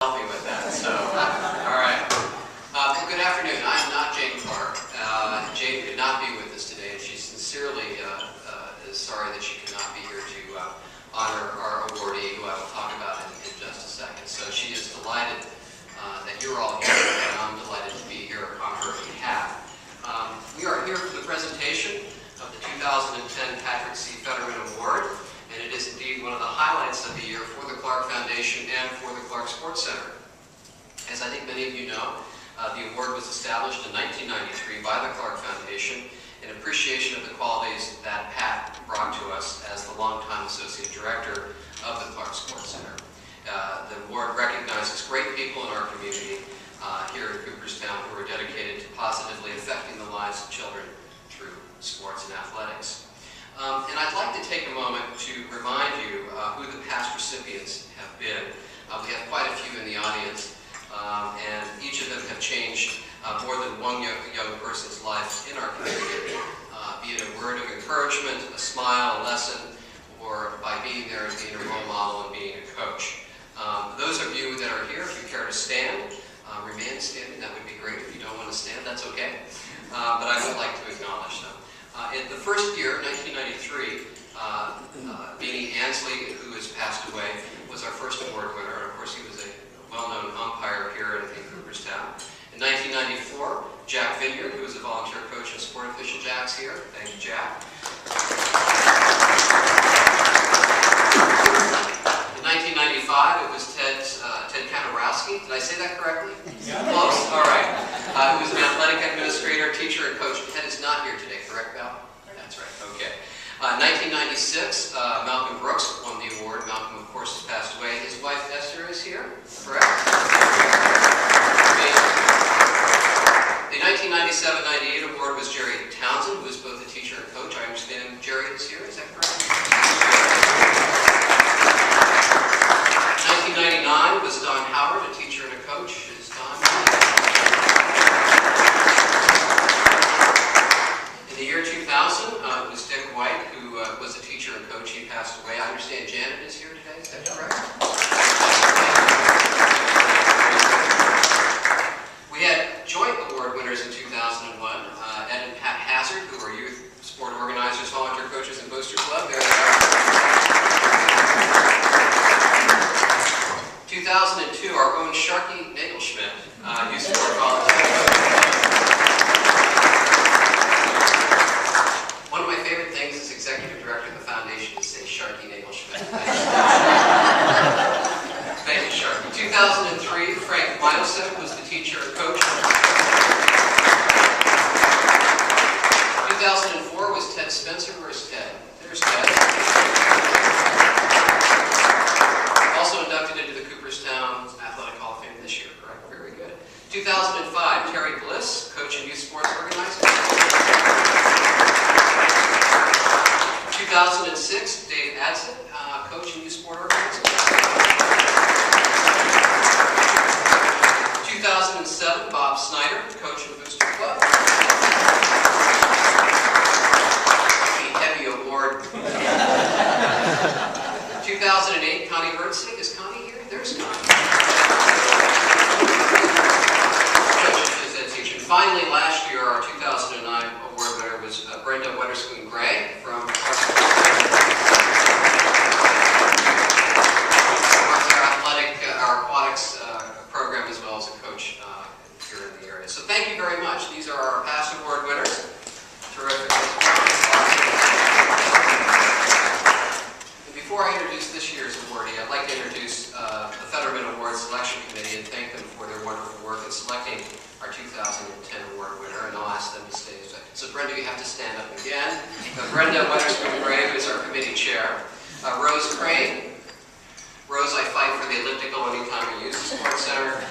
help me with that. So, all right. Good afternoon. I'm not Jane Clark. Jane could not be with us today, and she sincerely is sorry that she could not be here to honor our awardee, who I will talk about in just a second. So she is delighted that you're all here, and I'm delighted to be here on her behalf. We are here for the presentation of the 2010 Patrick C. Fetterman Award, and it is indeed one of the highlights of the year for the Clark Foundation and for the Clark Sports Center. As I think many of you know, the award was established in 1993 by the Clark Foundation in appreciation of the qualities that Pat brought to us as the longtime Associate Director of the Clark Sports Center. The award recognizes great people in our community here at Cooperstown who are dedicated to positively affecting the lives of children through sports and athletics. And I'd like to take a moment to remind you who the past recipients have been. We have quite a few in the audience, and each of them have changed more than one young person's life in our community, be it a word of encouragement, a smile, a lesson, or by being there and being a role model and being a coach. Those of you that are here, if you care to stand, remain standing. That would be great. If you don't want to stand, that's okay. But I would like to acknowledge them. In the first year, 1993, Beanie Ansley, who has passed away, was our first award winner. And of course, he was a well-known umpire here in Cooperstown. In 1994, Jack Vineyard, who was a volunteer coach and sport official. Jack's here. Thank you, Jack. In 1995, it was Ted Kanorowski. Did I say that correctly? Yeah. Close? All right. Who was an athletic administrator, teacher, and coach. Ted is not here today, correct, Val? That's right. Okay. 1996, Malcolm Brooks won the award. Malcolm, of course, has passed away. His wife, Esther, is here, correct? The 1997-98 award was Jerry Townsend, who was both a teacher and coach. I understand Jerry is here, is that correct? 1999 was Don Howard, a teacher and a coach. Is Don here? In the year 2000, it was Dick White, who was a teacher and coach. He passed away. I understand Janet is here today, is that correct? We had joint award winners in 2001, Ed and Pat Hazard, who are youth sport organizers, volunteer coaches, and Booster Club. There they are. 2002, our own Sharky Nagelschmidt, youth sport volunteer. One of my favorite things as executive director of the foundation is to say Sharky Nagelschmidt. Thank you, Sharky. 2003, Frank Milosek was the teacher and coach. 2004 was Ted Spencer. Where's Ted? There's Ted. Also inducted into the Cooperstown Athletic Hall of Fame this year, correct? Very good. 2005, Terry Bliss, coach and youth sports organizer. 2006, Dave Adsit, coach and youth sport organizer. 2007, Bob Snyder, coach of the Booster Club. A heavy award. 2008, Connie Hertzig. Is Connie here? There's Connie. Coach is a teacher. Finally, last year, our 2009 award winner was Brenda Weatherspoon Gray from our aquatics program, as well as a coach here in the area. So thank you very much. These are our past award winners. Terrific. And before I introduce this year's awardee, I'd like to introduce the Fetterman Award Selection Committee and thank them for their wonderful work in selecting our 2010 award winner, and I'll ask them to stay. So Brenda, you have to stand up again. Brenda Weatherspoon Gray, who is our committee chair. Rose Crane. Rose, I fight for the elliptical anytime we use the Sports Center.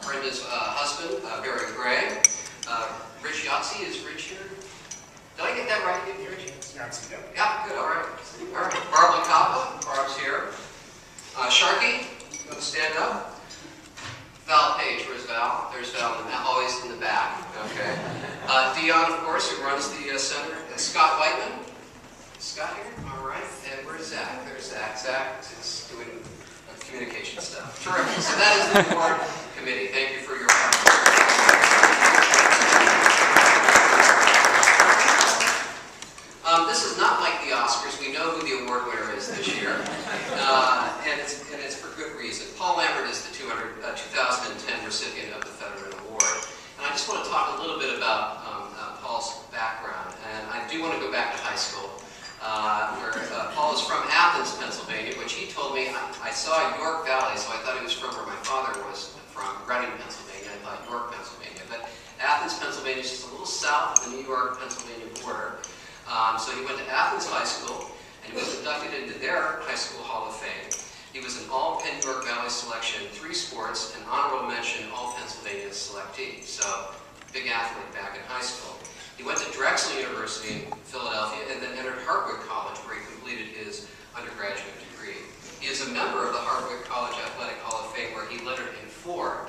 Brenda's husband, Barry Gray. Rich Yahtzee, is Rich here? Did I get that right, Rich? Yahtzee, yeah. Yeah, good, all right. All right. Barb LaCapa, Barb's here. Sharky, you want to stand up? Val Page, where's Val? There's Val, always in the back. Okay. Dion, of course, who runs the center. Scott Whiteman. Scott here? All right. And where's Zach? There's Zach. Zach is doing communication stuff. Terrific. So that is the award committee. Thank you for your help. This is not like the Oscars. We know who the award winner is this year, and it's for good reason. Paul Lambert is the 2010 recipient of the Fetterman Award. And I just want to talk a little bit about Paul's background. And I do want to go back to high school, where Paul is from Athens, Pennsylvania, which he told me, I saw York Valley, so I thought he was from where my father was from, Reading, Pennsylvania. I thought York, Pennsylvania. But Athens, Pennsylvania is just a little south of the New York-Pennsylvania border. So he went to Athens High School, and he was inducted into their high school Hall of Fame. He was an all-Penn York Valley selection in 3 sports, and honorable mention all-Pennsylvania selectee. So, big athlete back in high school. He went to Drexel University in Philadelphia, and then entered Hartwick College, where he completed his undergraduate degree. He is a member of the Hartwick College Athletic Hall of Fame, where he lettered in 4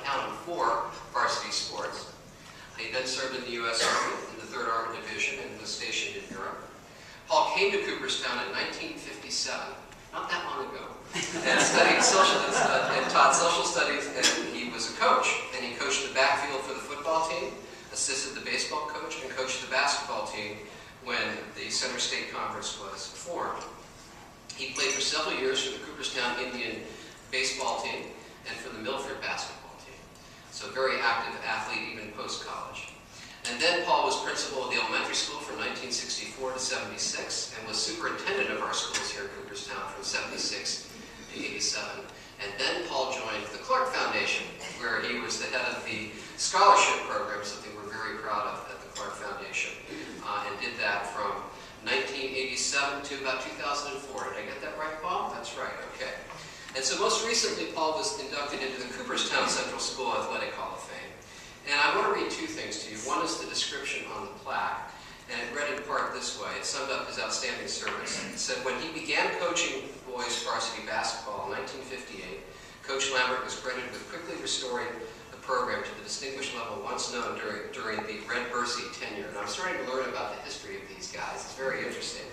varsity sports. He then served in the U.S. Army in the 3rd Armored Division and was stationed in Europe. Paul came to Cooperstown in 1957, not that long ago, and studied and taught social studies, and he was a coach. And he coached the backfield for the football team, assisted the baseball coach, and coached the basketball team when the Center State Conference was formed. He played for several years for the Cooperstown Indian baseball team and for the Milford basketball team. So very active athlete even post-college. And then Paul was principal of the elementary school from 1964 to 76 and was superintendent of our schools here in Cooperstown from 76 to 87. And then Paul joined the Clark Foundation, where he was the head of the scholarship program, something we're very proud of at the Clark Foundation, and did that from 1987 to about 2004. Did I get that right, Paul? That's right, okay. And so most recently, Paul was inducted into the Cooperstown Central School Athletic Hall of Fame. And I want to read 2 things to you. One is the description on the plaque, and it read in part this way. It summed up his outstanding service. It said, when he began coaching boys varsity basketball in 1958, Coach Lambert was credited with quickly restoring the program to the distinguished level once known during the Red Bursey tenure. And I'm starting to learn about the history of these guys. It's very interesting.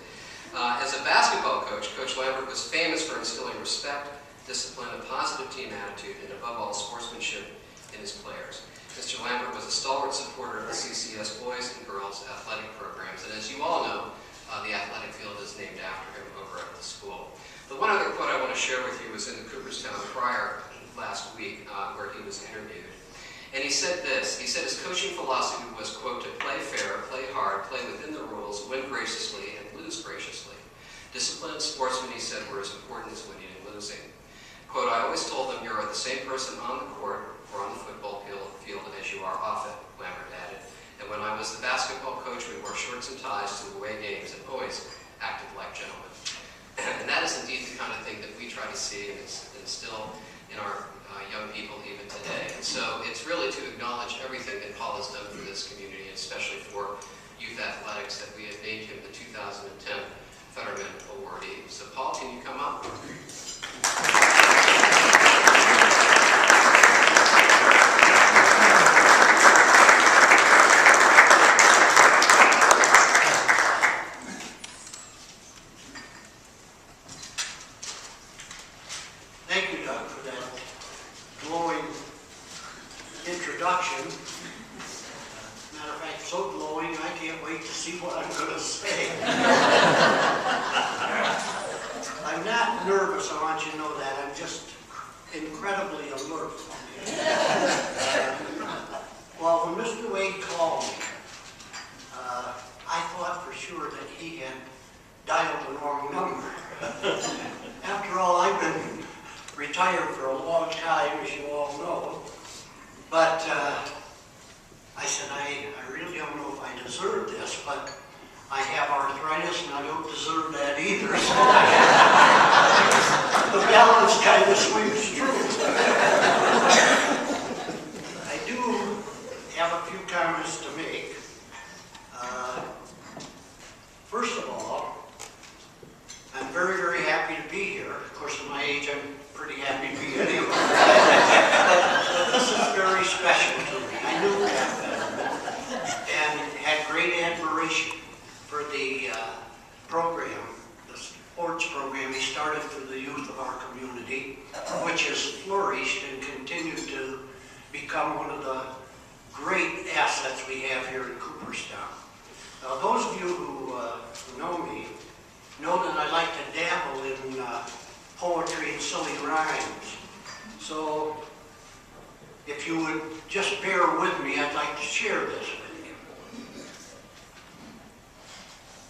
As a basketball coach, Coach Lambert was famous for instilling respect, discipline, a positive team attitude, and above all, sportsmanship in his players. Mr. Lambert was a stalwart supporter of the CCS boys and girls athletic programs, and as you all know, the athletic field is named after him over at the school. The one other quote I want to share with you was in the Cooperstown Crier last week, where he was interviewed. And he said this, he said his coaching philosophy was, quote, to play fair, play hard, play within the rules, win graciously, and lose graciously. Discipline and sportsmen, he said, were as important as winning and losing. Quote, I always told them you're the same person on the court or on the football field as you are off it, Lambert added. And when I was the basketball coach, we wore shorts and ties to away games and always acted like gentlemen. And that is indeed the kind of thing that we try to see and instill in our young people even today. And so it's really to acknowledge everything that Paul has done for this community, especially for youth athletics, that we have named him the 2010 Fetterman awardee. So Paul, can you come up? Thank you, Doug, for that glowing introduction. Matter of fact, so glowing, I can't wait to see what I'm going to say. I'm not nervous, I want you to know that. I'm just incredibly alert. Well, when Mr. Wade called me, I thought for sure that he had dialed the wrong number. After all, I've been retired for a long time, as you all know. But I said, I really don't know if I deserve this, but I have arthritis and I don't deserve that either. So the balance kind of swings true. I do have a few comments to make. First of all, I'm very, very happy to be here. Of course, at my age, I'm pretty happy to be anywhere. But this is very special to me. become one of the great assets we have here in Cooperstown. Now, those of you who know me know that I like to dabble in poetry and silly rhymes. So, if you would just bear with me, I'd like to share this with you.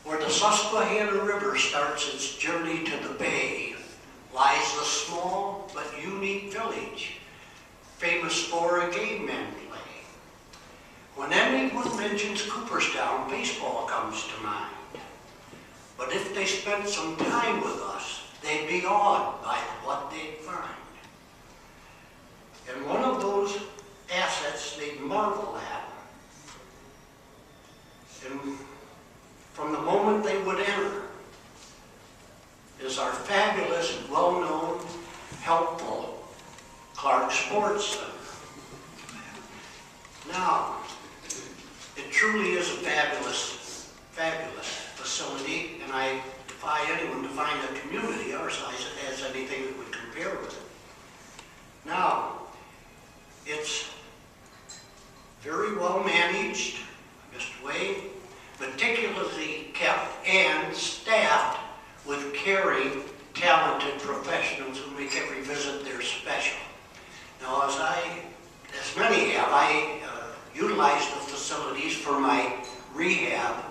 Where the Susquehanna River starts its journey to the bay, lies a small but unique village, famous for a game men play. When anyone mentions Cooperstown, baseball comes to mind. But if they spent some time with us, they'd be awed by what they'd find. And one of those assets they'd marvel at, and from the moment they would enter, is our fabulous, well-known, helpful Clark Sports Center. Now, it truly is a fabulous, fabulous facility, and I defy anyone to find a community our size that has anything that would compare with it. Now, it's very well managed, Mr. Wade, meticulously kept and staffed with caring, talented professionals who make every visit their special. Now, as many have, I utilize the facilities for my rehab,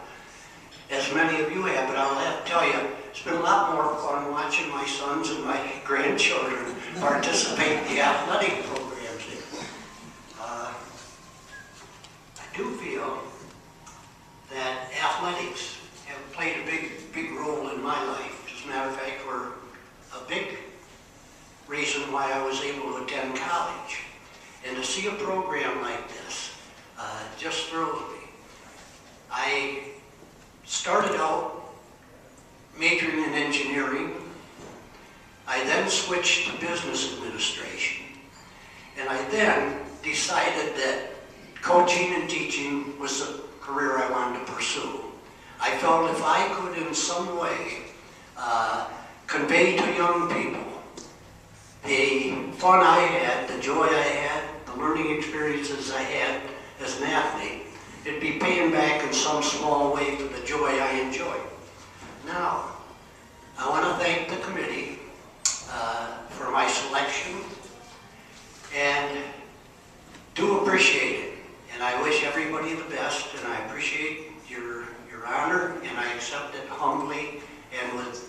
as many of you have, but I'll have to tell you, it's been a lot more fun watching my sons and my grandchildren participate in the athletic programs here. I do feel that athletics have played a big role in my life. As a matter of fact, were a big reason why I was able to attend college. And to see a program like this just thrills me. I started out majoring in engineering. I then switched to business administration. And I then decided that coaching and teaching was the career I wanted to pursue. I felt if I could in some way convey to young people the fun I had, the joy I had, the learning experiences I had as an athlete, it'd be paying back in some small way for the joy I enjoyed. Now, I want to thank the committee for my selection, and do appreciate it. And I wish everybody the best, and I appreciate your honor, and I accept it humbly and with